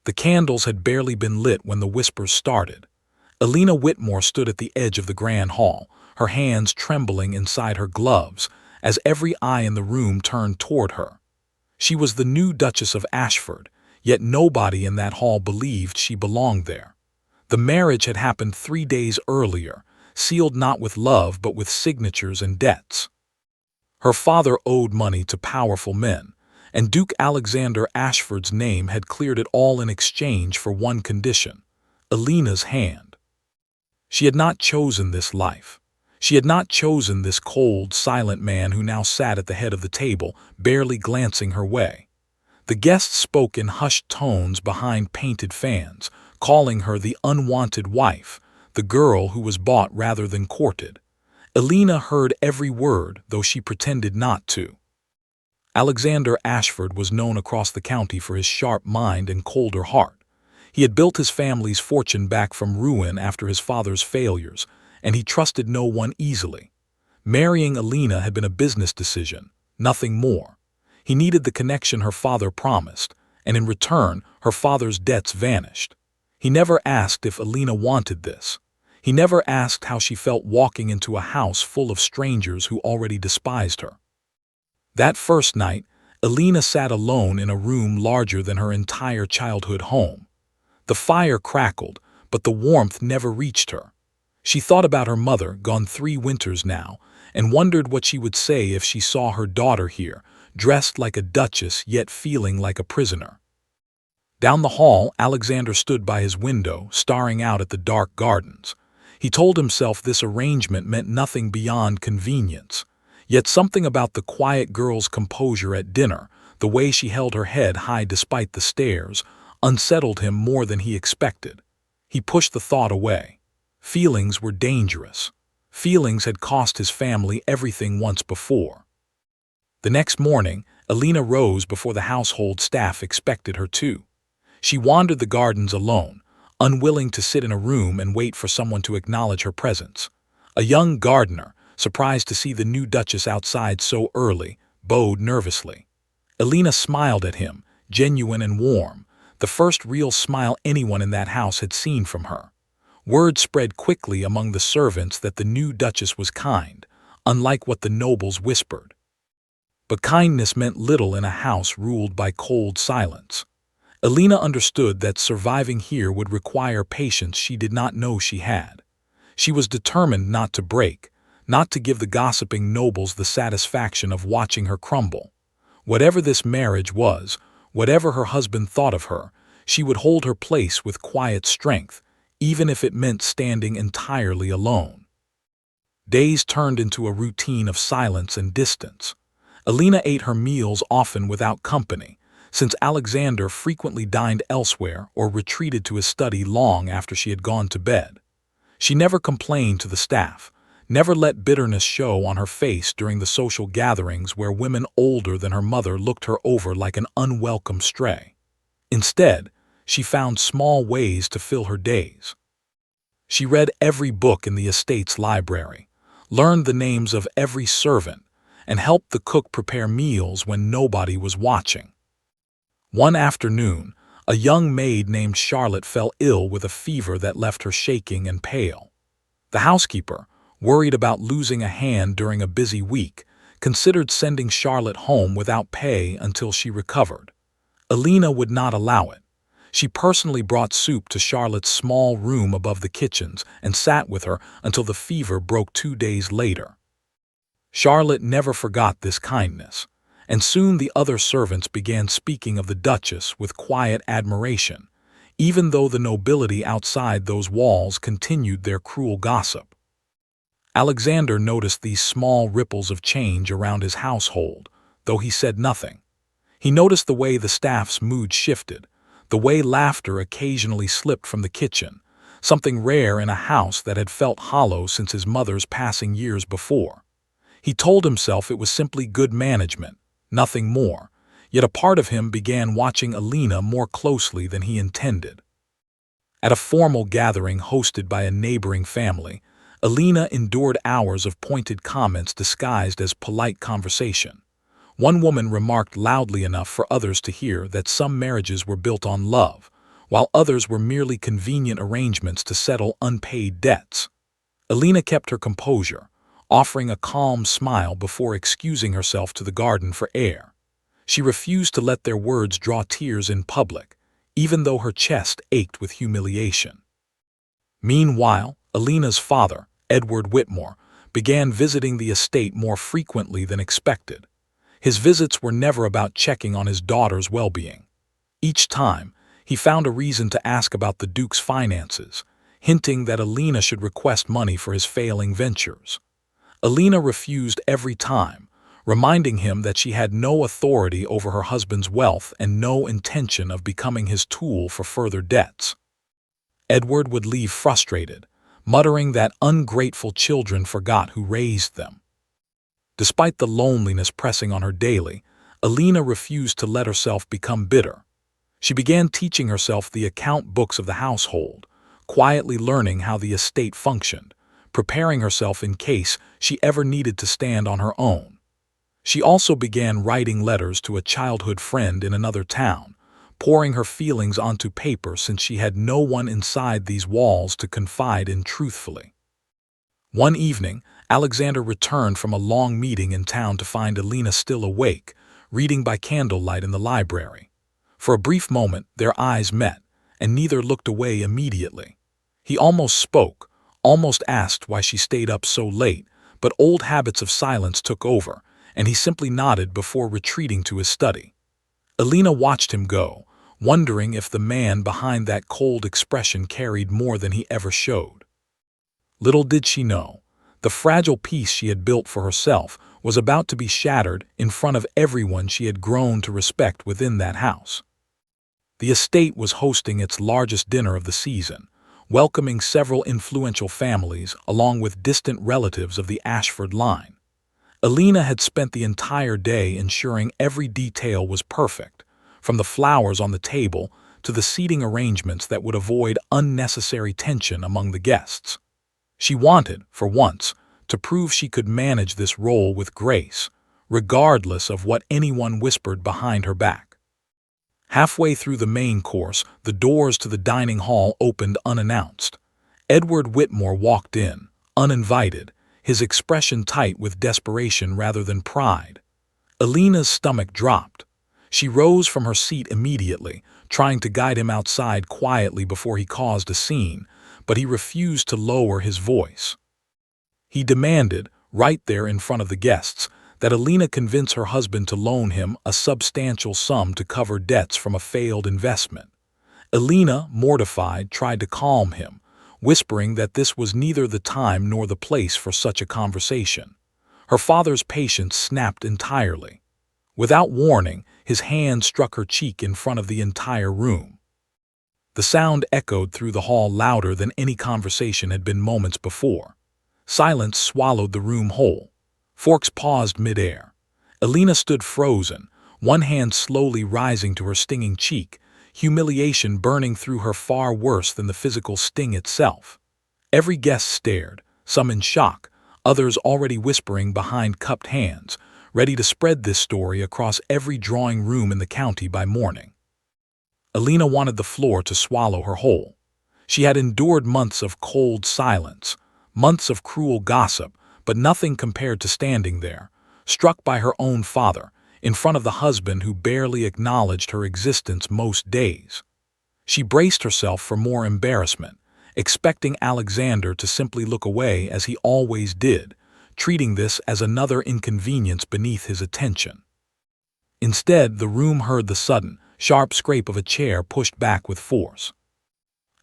The candles had barely been lit when the whispers started. Alina Whitmore stood at the edge of the grand hall, her hands trembling inside her gloves, as every eye in the room turned toward her. She was the new Duchess of Ashford, yet nobody in that hall believed she belonged there. The marriage had happened 3 days earlier, sealed not with love but with signatures and debts. Her father owed money to powerful men, and Duke Alexander Ashford's name had cleared it all in exchange for one condition: Alina's hand. She had not chosen this life. She had not chosen this cold, silent man who now sat at the head of the table, barely glancing her way. The guests spoke in hushed tones behind painted fans, calling her the unwanted wife, the girl who was bought rather than courted. Alina heard every word, though she pretended not to. Alexander Ashford was known across the county for his sharp mind and colder heart. He had built his family's fortune back from ruin after his father's failures, and he trusted no one easily. Marrying Alina had been a business decision, nothing more. He needed the connection her father promised, and in return, her father's debts vanished. He never asked if Alina wanted this. He never asked how she felt walking into a house full of strangers who already despised her. That first night, Alina sat alone in a room larger than her entire childhood home. The fire crackled, but the warmth never reached her. She thought about her mother, gone 3 winters now, and wondered what she would say if she saw her daughter here, dressed like a duchess yet feeling like a prisoner. Down the hall, Alexander stood by his window, staring out at the dark gardens. He told himself this arrangement meant nothing beyond convenience. Yet something about the quiet girl's composure at dinner, the way she held her head high despite the stares, unsettled him more than he expected. He pushed the thought away. Feelings were dangerous. Feelings had cost his family everything once before. The next morning, Alina rose before the household staff expected her to. She wandered the gardens alone, unwilling to sit in a room and wait for someone to acknowledge her presence. A young gardener, surprised to see the new duchess outside so early, bowed nervously. Alina smiled at him, genuine and warm, the first real smile anyone in that house had seen from her. Word spread quickly among the servants that the new duchess was kind, unlike what the nobles whispered. But kindness meant little in a house ruled by cold silence. Alina understood that surviving here would require patience she did not know she had. She was determined not to break, not to give the gossiping nobles the satisfaction of watching her crumble. Whatever this marriage was, whatever her husband thought of her, she would hold her place with quiet strength, even if it meant standing entirely alone. Days turned into a routine of silence and distance. Alina ate her meals often without company, since Alexander frequently dined elsewhere or retreated to his study long after she had gone to bed. She never complained to the staff, never let bitterness show on her face during the social gatherings where women older than her mother looked her over like an unwelcome stray. Instead, she found small ways to fill her days. She read every book in the estate's library, learned the names of every servant, and helped the cook prepare meals when nobody was watching. One afternoon, a young maid named Charlotte fell ill with a fever that left her shaking and pale. The housekeeper, worried about losing a hand during a busy week, considered sending Charlotte home without pay until she recovered. Alina would not allow it. She personally brought soup to Charlotte's small room above the kitchens and sat with her until the fever broke 2 days later. Charlotte never forgot this kindness, and soon the other servants began speaking of the Duchess with quiet admiration, even though the nobility outside those walls continued their cruel gossip. Alexander noticed these small ripples of change around his household, though he said nothing. He noticed the way the staff's mood shifted, the way laughter occasionally slipped from the kitchen, something rare in a house that had felt hollow since his mother's passing years before. He told himself it was simply good management, nothing more, yet a part of him began watching Alina more closely than he intended. At a formal gathering hosted by a neighboring family, Alina endured hours of pointed comments disguised as polite conversation. One woman remarked loudly enough for others to hear that some marriages were built on love, while others were merely convenient arrangements to settle unpaid debts. Alina kept her composure, offering a calm smile before excusing herself to the garden for air. She refused to let their words draw tears in public, even though her chest ached with humiliation. Meanwhile, Alina's father, Edward Whitmore, began visiting the estate more frequently than expected. His visits were never about checking on his daughter's well-being. Each time, he found a reason to ask about the Duke's finances, hinting that Alina should request money for his failing ventures. Alina refused every time, reminding him that she had no authority over her husband's wealth and no intention of becoming his tool for further debts. Edward would leave frustrated, muttering that ungrateful children forgot who raised them. Despite the loneliness pressing on her daily, Alina refused to let herself become bitter. She began teaching herself the account books of the household, quietly learning how the estate functioned, preparing herself in case she ever needed to stand on her own. She also began writing letters to a childhood friend in another town, pouring her feelings onto paper since she had no one inside these walls to confide in truthfully. One evening, Alexander returned from a long meeting in town to find Alina still awake, reading by candlelight in the library. For a brief moment, their eyes met, and neither looked away immediately. He almost spoke, almost asked why she stayed up so late, but old habits of silence took over, and he simply nodded before retreating to his study. Alina watched him go, wondering if the man behind that cold expression carried more than he ever showed. Little did she know, the fragile peace she had built for herself was about to be shattered in front of everyone she had grown to respect within that house. The estate was hosting its largest dinner of the season, welcoming several influential families along with distant relatives of the Ashford line. Alina had spent the entire day ensuring every detail was perfect, from the flowers on the table to the seating arrangements that would avoid unnecessary tension among the guests. She wanted, for once, to prove she could manage this role with grace, regardless of what anyone whispered behind her back. Halfway through the main course, the doors to the dining hall opened unannounced. Edward Whitmore walked in, uninvited, his expression tight with desperation rather than pride. Alina's stomach dropped. She rose from her seat immediately, trying to guide him outside quietly before he caused a scene, but he refused to lower his voice. He demanded, right there in front of the guests, that Alina convince her husband to loan him a substantial sum to cover debts from a failed investment. Alina, mortified, tried to calm him, whispering that this was neither the time nor the place for such a conversation. Her father's patience snapped entirely. Without warning, his hand struck her cheek in front of the entire room. The sound echoed through the hall louder than any conversation had been moments before. Silence swallowed the room whole. Forks paused mid-air. Alina stood frozen, one hand slowly rising to her stinging cheek, humiliation burning through her far worse than the physical sting itself. Every guest stared, some in shock, others already whispering behind cupped hands, ready to spread this story across every drawing room in the county by morning. Alina wanted the floor to swallow her whole. She had endured months of cold silence, months of cruel gossip, but nothing compared to standing there, struck by her own father, in front of the husband who barely acknowledged her existence most days. She braced herself for more embarrassment, expecting Alexander to simply look away as he always did, treating this as another inconvenience beneath his attention. Instead, the room heard the sudden, sharp scrape of a chair pushed back with force.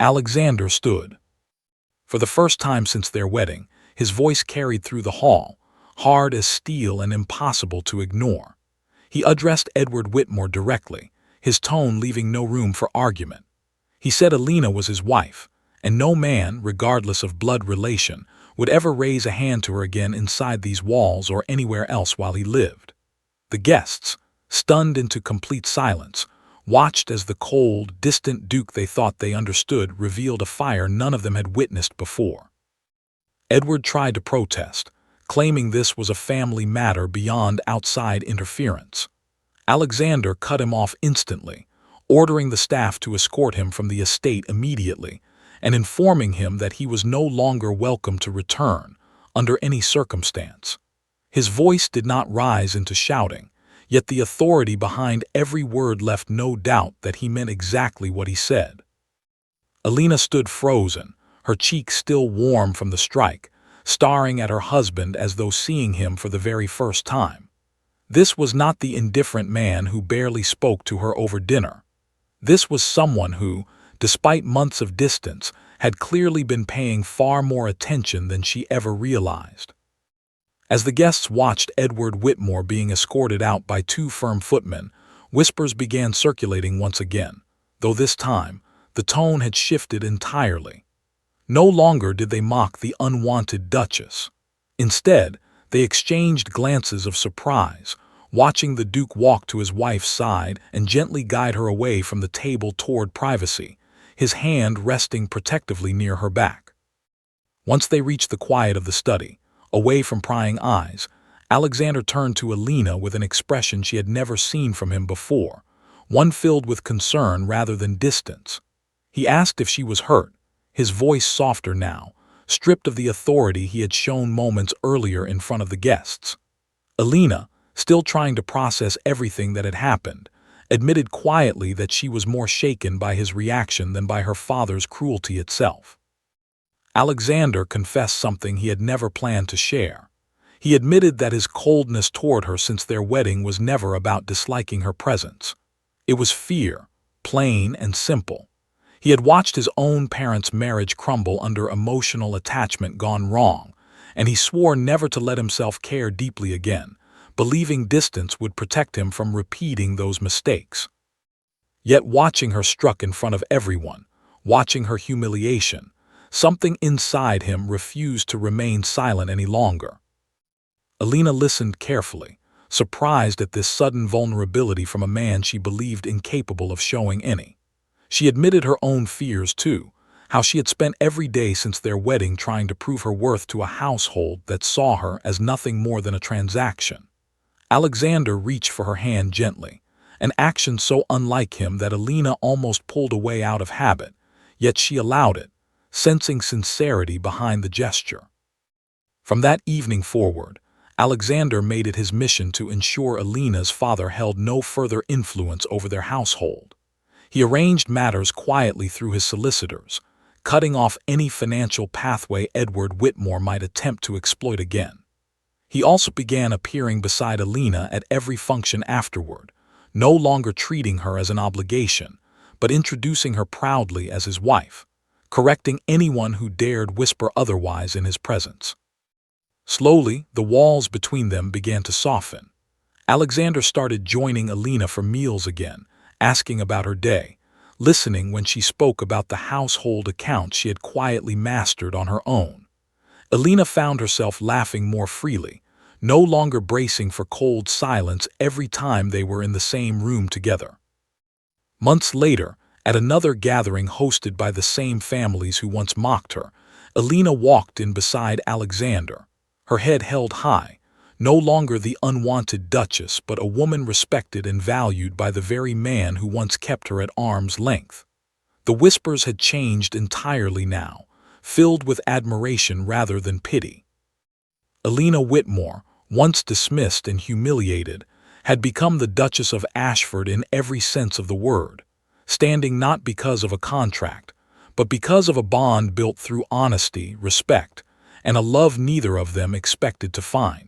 Alexander stood. For the first time since their wedding, his voice carried through the hall, hard as steel and impossible to ignore. He addressed Edward Whitmore directly, his tone leaving no room for argument. He said Alina was his wife, and no man, regardless of blood relation, would ever raise a hand to her again inside these walls or anywhere else while he lived. The guests, stunned into complete silence, watched as the cold, distant Duke they thought they understood revealed a fire none of them had witnessed before. Edward tried to protest, claiming this was a family matter beyond outside interference. Alexander cut him off instantly, ordering the staff to escort him from the estate immediately and informing him that he was no longer welcome to return under any circumstance. His voice did not rise into shouting, yet the authority behind every word left no doubt that he meant exactly what he said. Alina stood frozen, her cheeks still warm from the strike, staring at her husband as though seeing him for the very first time. This was not the indifferent man who barely spoke to her over dinner. This was someone who, despite months of distance, had clearly been paying far more attention than she ever realized. As the guests watched Edward Whitmore being escorted out by two firm footmen, whispers began circulating once again, though this time, the tone had shifted entirely. No longer did they mock the unwanted Duchess. Instead, they exchanged glances of surprise, watching the Duke walk to his wife's side and gently guide her away from the table toward privacy, his hand resting protectively near her back. Once they reached the quiet of the study, away from prying eyes, Alexander turned to Alina with an expression she had never seen from him before, one filled with concern rather than distance. He asked if she was hurt, his voice softer now, stripped of the authority he had shown moments earlier in front of the guests. Alina, still trying to process everything that had happened, admitted quietly that she was more shaken by his reaction than by her father's cruelty itself. Alexander confessed something he had never planned to share. He admitted that his coldness toward her since their wedding was never about disliking her presence. It was fear, plain and simple. He had watched his own parents' marriage crumble under emotional attachment gone wrong, and he swore never to let himself care deeply again, believing distance would protect him from repeating those mistakes. Yet watching her struck in front of everyone, watching her humiliation, something inside him refused to remain silent any longer. Alina listened carefully, surprised at this sudden vulnerability from a man she believed incapable of showing any. She admitted her own fears too, how she had spent every day since their wedding trying to prove her worth to a household that saw her as nothing more than a transaction. Alexander reached for her hand gently, an action so unlike him that Alina almost pulled away out of habit, yet she allowed it, sensing sincerity behind the gesture. From that evening forward, Alexander made it his mission to ensure Alina's father held no further influence over their household. He arranged matters quietly through his solicitors, cutting off any financial pathway Edward Whitmore might attempt to exploit again. He also began appearing beside Alina at every function afterward, no longer treating her as an obligation, but introducing her proudly as his wife, correcting anyone who dared whisper otherwise in his presence. Slowly, the walls between them began to soften. Alexander started joining Alina for meals again, asking about her day, listening when she spoke about the household accounts she had quietly mastered on her own. Alina found herself laughing more freely, no longer bracing for cold silence every time they were in the same room together. Months later, at another gathering hosted by the same families who once mocked her, Alina walked in beside Alexander, her head held high, no longer the unwanted Duchess but a woman respected and valued by the very man who once kept her at arm's length. The whispers had changed entirely now, filled with admiration rather than pity. Alina Whitmore, once dismissed and humiliated, had become the Duchess of Ashford in every sense of the word, standing not because of a contract, but because of a bond built through honesty, respect, and a love neither of them expected to find.